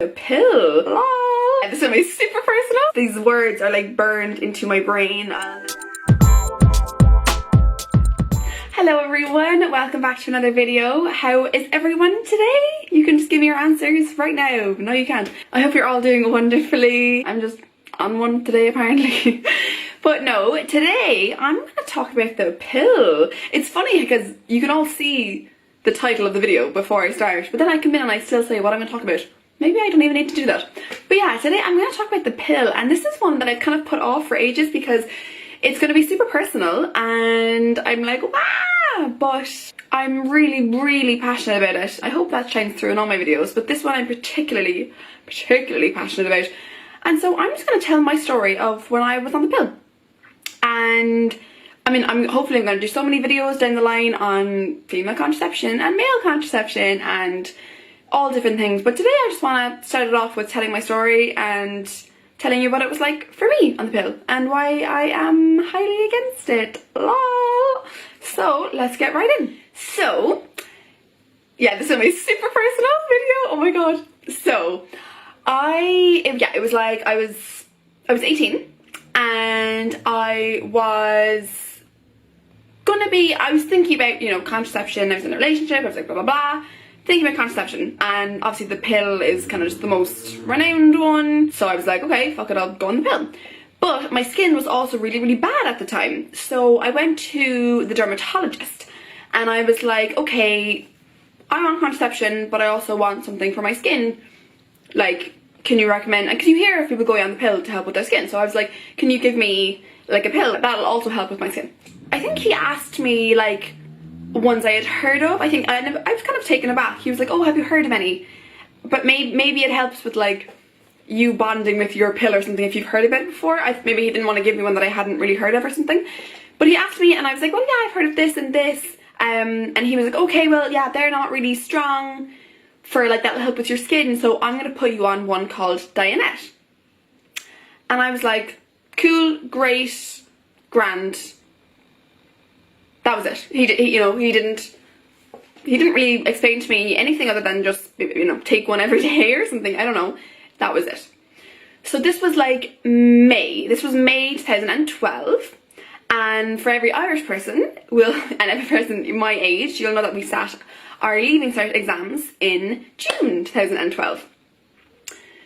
A pill. Lol. This is gonna be super personal. These words are like burned into my brain. Hello everyone, welcome back to another video. How is everyone today? You can just give me your answers right now. No, you can't. I hope you're all doing wonderfully. I'm just on one today apparently. But no, today I'm going to talk about the pill. It's funny because you can all see the title of the video before I start, but then I come in and I still say what I'm going to talk about. Maybe I don't even need to do that. But yeah, today I'm going to talk about the pill, and this is one that I've kind of put off for ages because it's going to be super personal and I'm like, wow, but I'm really passionate about it. I hope that shines through in all my videos, but this one I'm particularly passionate about. And so I'm just going to tell my story of when I was on the pill. And I mean, hopefully I'm going to do so many videos down the line on female contraception and male contraception and all different things, but today I just want to start it off with telling my story and telling you what it was like for me on the pill and why I am highly against it. Lol. So let's get right in. So yeah, this is my super personal video. Oh my god. So it was like I was 18 and I was thinking about, you know, contraception. I was in a relationship, I was like blah blah blah, thinking about contraception, and obviously the pill is kind of just the most renowned one, so I was like, okay, fuck it, I'll go on the pill. But my skin was also really bad at the time, so I went to the dermatologist and I was like, okay, I want contraception but I also want something for my skin, like, can you recommend, and because you hear of people going on the pill to help with their skin, so I was like, can you give me like a pill that'll also help with my skin? I think he asked me like ones I had heard of. I was kind of taken aback. He was like, oh, have you heard of any? But maybe it helps with like you bonding with your pill or something if you've heard of it before. Maybe he didn't want to give me one that I hadn't really heard of or something. But he asked me and I was like, well yeah, I've heard of this and this. And he was like, okay, well yeah, they're not really strong for like that'll help with your skin, so I'm going to put you on one called Dianette. And I was like, cool, great, grand. That was it. He didn't really explain to me anything other than just, you know, take one every day or something. I don't know. That was it. So this was like May. This was May 2012. And for every Irish person, and every person my age, you'll know that we sat our Leaving Cert exams in June 2012.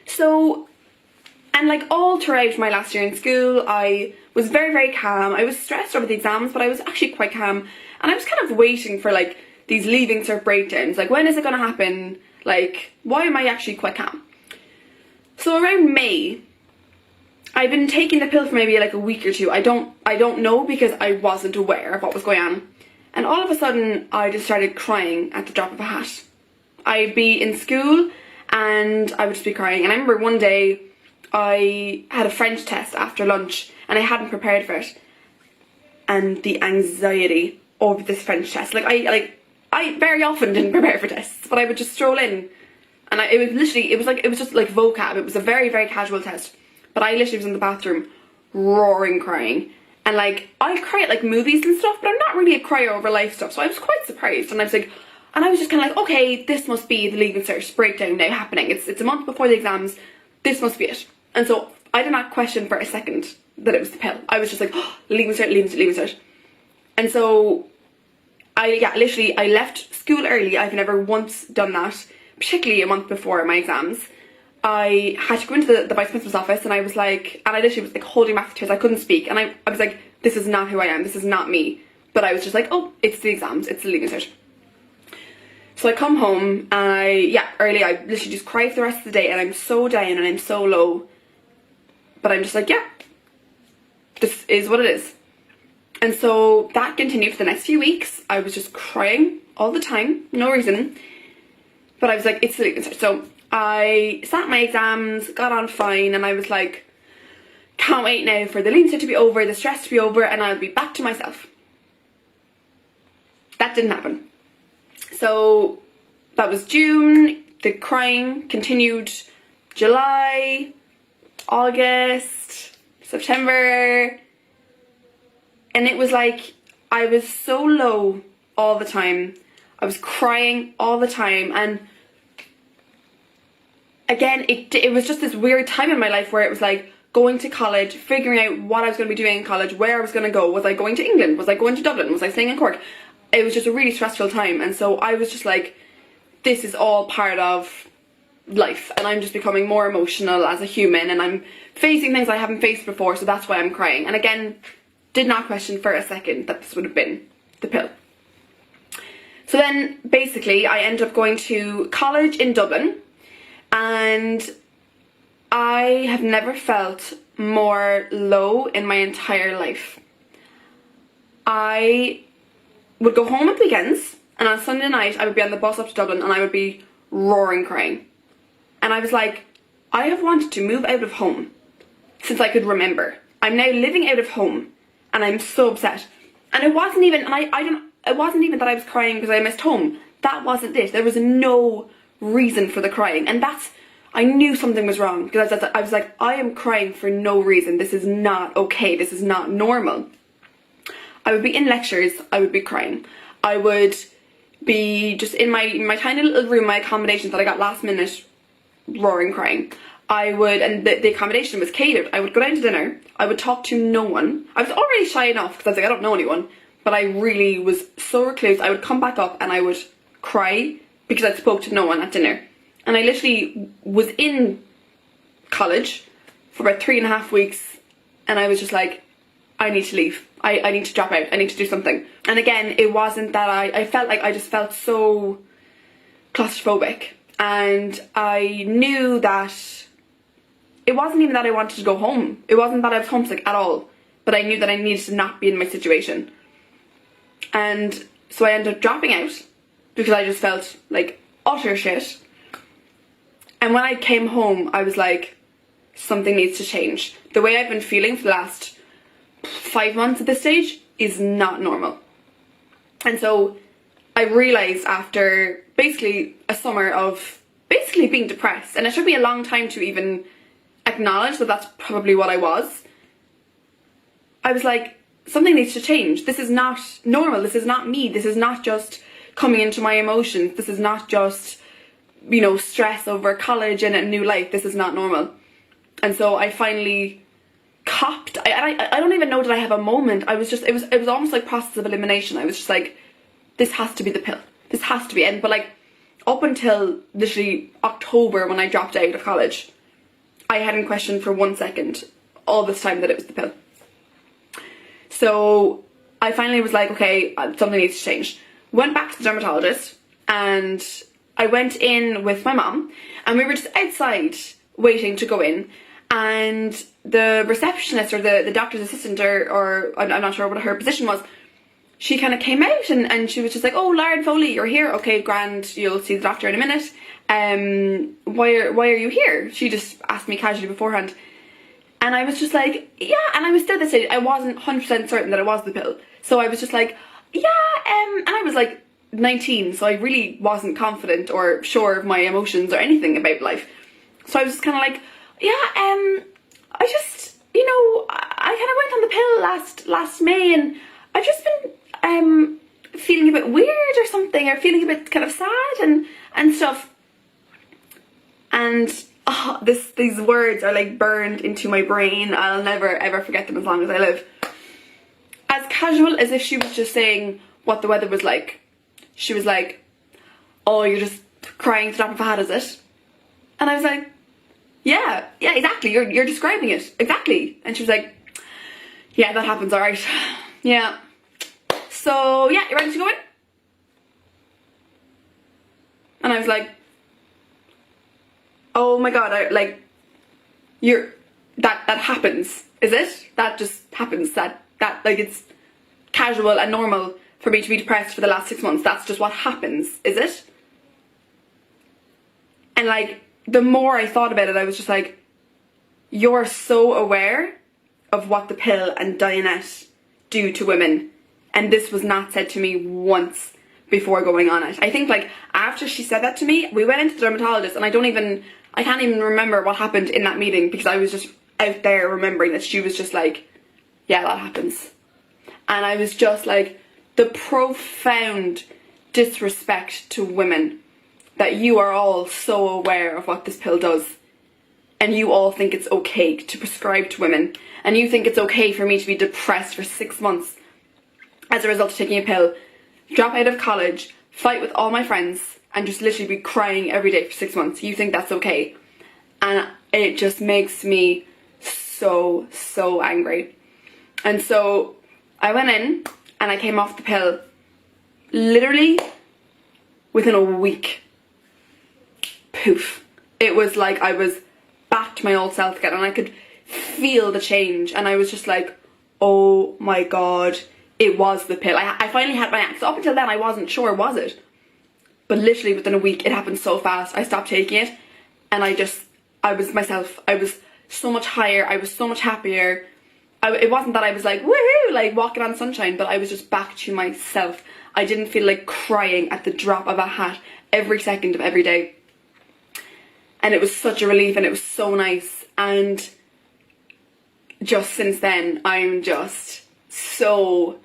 So, and like all throughout my last year in school, I was very calm. I was stressed over the exams, but I was actually quite calm. And I was kind of waiting for like these Leaving Cert breakdowns. Like, when is it going to happen? Like, why am I actually quite calm? So around May, I've been taking the pill for maybe like a week or two. I don't know because I wasn't aware of what was going on. And all of a sudden, I just started crying at the drop of a hat. I'd be in school and I would just be crying. And I remember one day, I had a French test after lunch and I hadn't prepared for it. And the anxiety over this French test, I very often didn't prepare for tests, but I would just stroll in and it was just like vocab. It was a very casual test, but I literally was in the bathroom roaring crying. And like, I cry at like movies and stuff, but I'm not really a crier over life stuff, so I was quite surprised. And I was like, and I was just kind of like, okay, this must be the Leaving Cert breakdown now happening. It's a month before the exams. This must be it. And so I did not question for a second that it was the pill. I was just like, oh, Leaving Cert. And so I left school early. I've never once done that, particularly a month before my exams. I had to go into the vice principal's office and I was like, and I literally was like holding back the tears. I couldn't speak. And I was like, this is not who I am. This is not me. But I was just like, oh, it's the exams. It's the Leaving Cert. So I come home and I literally just cry for the rest of the day and I'm so down and I'm so low. But I'm just like, yeah, this is what it is. And so that continued for the next few weeks. I was just crying all the time, no reason. But I was like, it's the Leaving Cert. So I sat my exams, got on fine, and I was like, can't wait now for the Leaving Cert to be over, the stress to be over, and I'll be back to myself. That didn't happen. So that was June, the crying continued, July, August, September, and it was like I was so low all the time. I was crying all the time, and again, it was just this weird time in my life where it was like going to college, figuring out what I was going to be doing in college, where I was going to go. Was I going to England? Was I going to Dublin? Was I staying in Cork? It was just a really stressful time, and so I was just like, this is all part of life, and I'm just becoming more emotional as a human, and I'm facing things I haven't faced before, so that's why I'm crying. And again, did not question for a second that this would have been the pill. So then basically I ended up going to college in Dublin, and I have never felt more low in my entire life. I would go home at weekends, and on Sunday night I would be on the bus up to Dublin and I would be roaring crying. And I was like, I have wanted to move out of home since I could remember. I'm now living out of home and I'm so upset. And it wasn't even, it wasn't even that I was crying because I missed home. That wasn't it. There was no reason for the crying. And I knew something was wrong, because I was like, I am crying for no reason. This is not okay. This is not normal. I would be in lectures, I would be crying. I would be just in my tiny little room, my accommodation that I got last minute, roaring crying. And the accommodation was catered. I would go down to dinner, I would talk to no one. I was already shy enough because I was like, I don't know anyone, but I really was so recluse. I would come back up and I would cry because I spoke to no one at dinner. And I literally was in college for about 3.5 weeks, and I was just like, I need to leave. I need to drop out. I need to do something. And again, it wasn't that I felt like I just felt so claustrophobic. And I knew that it wasn't even that I wanted to go home. It wasn't that I was homesick at all. But I knew that I needed to not be in my situation. And so I ended up dropping out because I just felt like utter shit. And when I came home, I was like, something needs to change. The way I've been feeling for the last 5 months at this stage is not normal. And so I realised after basically a summer of basically being depressed, and it took me a long time to even acknowledge that that's probably what I was. I was like, something needs to change. This is not normal. This is not me. This is not just coming into my emotions. This is not just, you know, stress over college and a new life. This is not normal. And so I finally copped. I don't even know, did I have a moment. I was just, it was almost like process of elimination. I was just like, this has to be the pill. This has to be it. But like, up until literally October when I dropped out of college, I hadn't questioned for 1 second all this time that it was the pill. So I finally was like, okay, something needs to change. Went back to the dermatologist, and I went in with my mom, and we were just outside waiting to go in, and the receptionist or the doctor's assistant or I'm not sure what her position was, she kind of came out and she was just like, oh, Lauren Foley, you're here. Okay, grand, you'll see the doctor in a minute. Why are you here? She just asked me casually beforehand. And I was just like, yeah, and I was still at the stage, I wasn't 100% certain that it was the pill. So I was just like, yeah, and I was like 19, so I really wasn't confident or sure of my emotions or anything about life. So I was just kind of like, yeah, I just, you know, I kind of went on the pill last May, and I've just been feeling a bit weird or something, or feeling a bit kind of sad and stuff. And these words are like burned into my brain. I'll never ever forget them as long as I live. As casual as if she was just saying what the weather was like. She was like, oh, you're just crying to drop of a hat, is it? And I was like, yeah, exactly, you're describing it, exactly. And she was like, yeah, that happens, alright. Yeah. So, yeah, you ready to go in? And I was like, oh my god, that happens, is it? That just happens, that like, it's casual and normal for me to be depressed for the last 6 months. That's just what happens, is it? And like, the more I thought about it, I was just like, you're so aware of what the pill and Dianette do to women, and this was not said to me once before going on it. I think like after she said that to me, we went into the dermatologist, and I can't even remember what happened in that meeting, because I was just out there remembering that she was just like, yeah, that happens. And I was just like, the profound disrespect to women that you are all so aware of what this pill does, and you all think it's okay to prescribe to women, and you think it's okay for me to be depressed for 6 months as a result of taking a pill, drop out of college, fight with all my friends, and just literally be crying every day for 6 months. You think that's okay. And it just makes me so angry. And so I went in and I came off the pill literally within a week. Poof. It was like I was back to my old self again, and I could feel the change, and I was just like, oh my god, it was the pill. I finally had my answer. So up until then I wasn't sure, was it? But literally within a week it happened so fast. I stopped taking it and I was myself. I was so much higher, I was so much happier. It wasn't that I was like woohoo, like walking on sunshine, but I was just back to myself. I didn't feel like crying at the drop of a hat every second of every day. And it was such a relief, and it was so nice. And just since then, I'm just so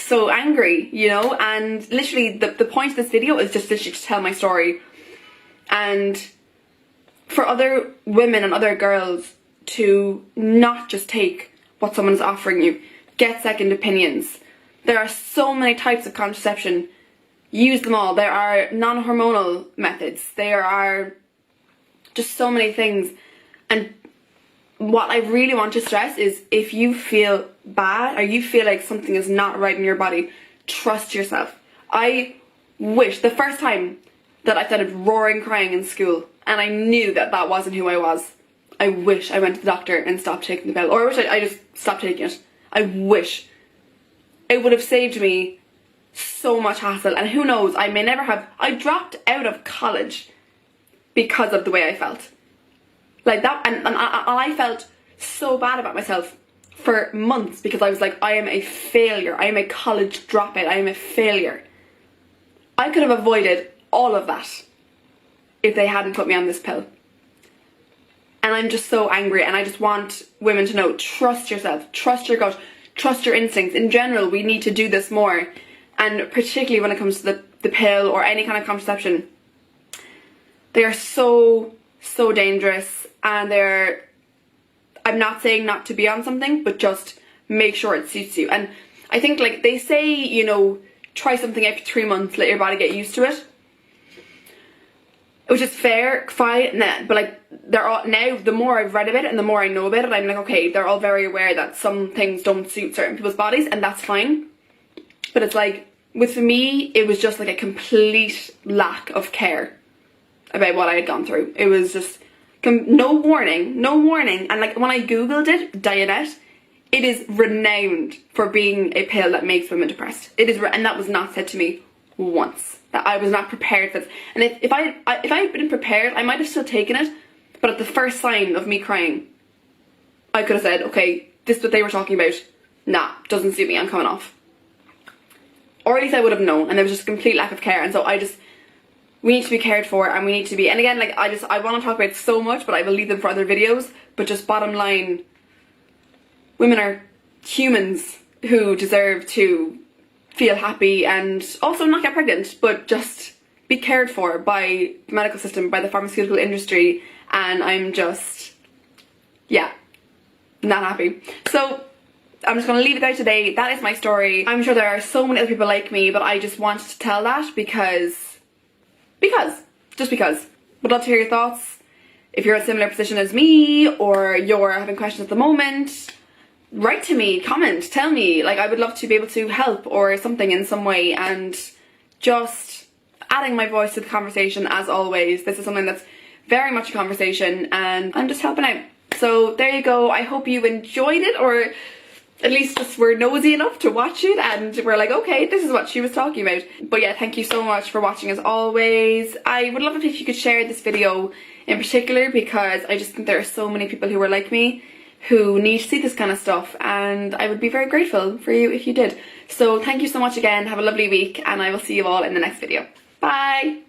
angry, you know? And literally, the point of this video is just literally to tell my story. And for other women and other girls to not just take what someone is offering you. Get second opinions. There are so many types of contraception. Use them all. There are non-hormonal methods. There are just so many things. And what I really want to stress is, if you feel bad or you feel like something is not right in your body, trust yourself. I wish, the first time that I started roaring crying in school and I knew that that wasn't who I was, I wish I went to the doctor and stopped taking the pill. Or I wish I just stopped taking it. I wish. It would have saved me so much hassle. And who knows, I may never have... I dropped out of college because of the way I felt. Like that, and I felt so bad about myself for months because I was like, I am a failure. I am a college dropout. I am a failure. I could have avoided all of that if they hadn't put me on this pill. And I'm just so angry, and I just want women to know, trust yourself, trust your gut, trust your instincts. In general, we need to do this more. And particularly when it comes to the pill or any kind of contraception. They are so dangerous, and I'm not saying not to be on something, but just make sure it suits you. And I think, like, they say, you know, try something out for 3 months, let your body get used to it. Which is fair, fine, but like, they're all, now the more I've read about it and the more I know about it, I'm like, okay, they're all very aware that some things don't suit certain people's bodies, and that's fine. But it's like, with me, it was just like a complete lack of care about what I had gone through. It was just no warning, and like when I googled it, Dianette, it is renowned for being a pill that makes women depressed. It is, and that was not said to me once. That I was not prepared for this. And if I had been prepared, I might have still taken it, but at the first sign of me crying, I could have said, okay, this is what they were talking about. Nah, doesn't suit me, I'm coming off. Or at least I would have known, and there was just a complete lack of care. And so we need to be cared for, and we need to be, and again, like, I want to talk about it so much, but I will leave them for other videos. But just bottom line, women are humans who deserve to feel happy and also not get pregnant, but just be cared for by the medical system, by the pharmaceutical industry. And I'm just, yeah, not happy. So I'm just going to leave it there today. That is my story. I'm sure there are so many other people like me, but I just wanted to tell that because. Would love to hear your thoughts. If you're in a similar position as me, or you're having questions at the moment, write to me, comment, tell me. Like, I would love to be able to help or something in some way, and just adding my voice to the conversation as always. This is something that's very much a conversation, and I'm just helping out. So there you go. I hope you enjoyed it, or at least just were nosy enough to watch it and we're like, okay, this is what she was talking about. But yeah, thank you so much for watching as always. I would love it if you could share this video in particular, because I just think there are so many people who are like me who need to see this kind of stuff, and I would be very grateful for you if you did. So thank you so much again. Have a lovely week, and I will see you all in the next video. Bye!